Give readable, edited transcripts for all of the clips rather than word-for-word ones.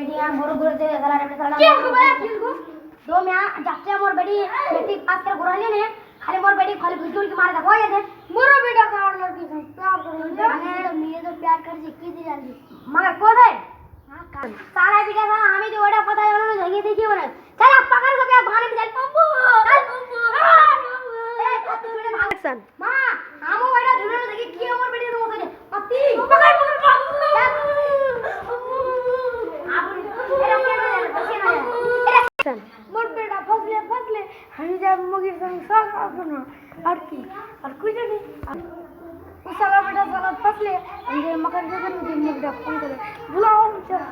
बेटियां मोर गुरु दे साला रे साला क्या को बे किल को दो मैं जाते मोर बेटी बेटी पास कर गुराले ने खाली मोर बेटी खाली बिजुल के मारे दखवा दे मोर बेटा का और लड़की से प्यार करो मैं तो प्यार कर सिक्की दी जानी मगर को है हां का सारा बिटा साला हमें जो ओडा पता है उन्होंने जगह देखी बने चल आप पकड़ के भाने में चल पम्बू चल पम्बू ए कत बेटे भाग सन मां हम ओडा झुले देखी की मोर बेटी रो करे पति पकड़ मोर बेटा फसले हम जब मुगी संग साथ आना और की और कुछ नहीं उस साला बेटा साला फसले हम जे मकर के दिन मुगी मुगड़ा फोन करे बुलाओ चल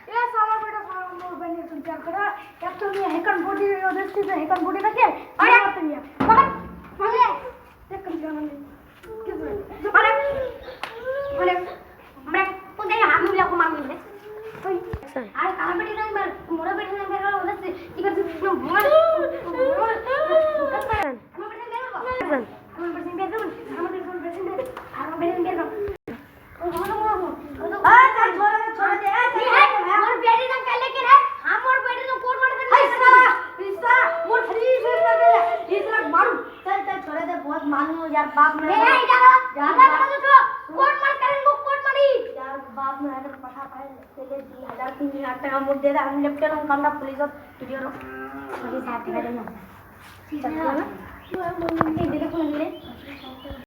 ये साला बेटा साला मोर बने तुम क्या करा क्या तो ये हेकन बॉडी दस्ती से हेकन बॉडी ना के अरे मगर मगे देख कम जान किस अरे अरे मैं तो दे हाथ में को मांग ले कोई अरे काला बेटी ना मैं मोरा बेटी ना मेरा उधर से इधर से मोर मानू यार बाप में यार कोट मार करेंगे कोट मारी यार बाप में अगर पता पाए चले 2000 टाका मोट दे हम लेफ्ट हम कमरा पुलिस और वीडियो रो सही साथ दे देना ठीक है ना ये देखो ले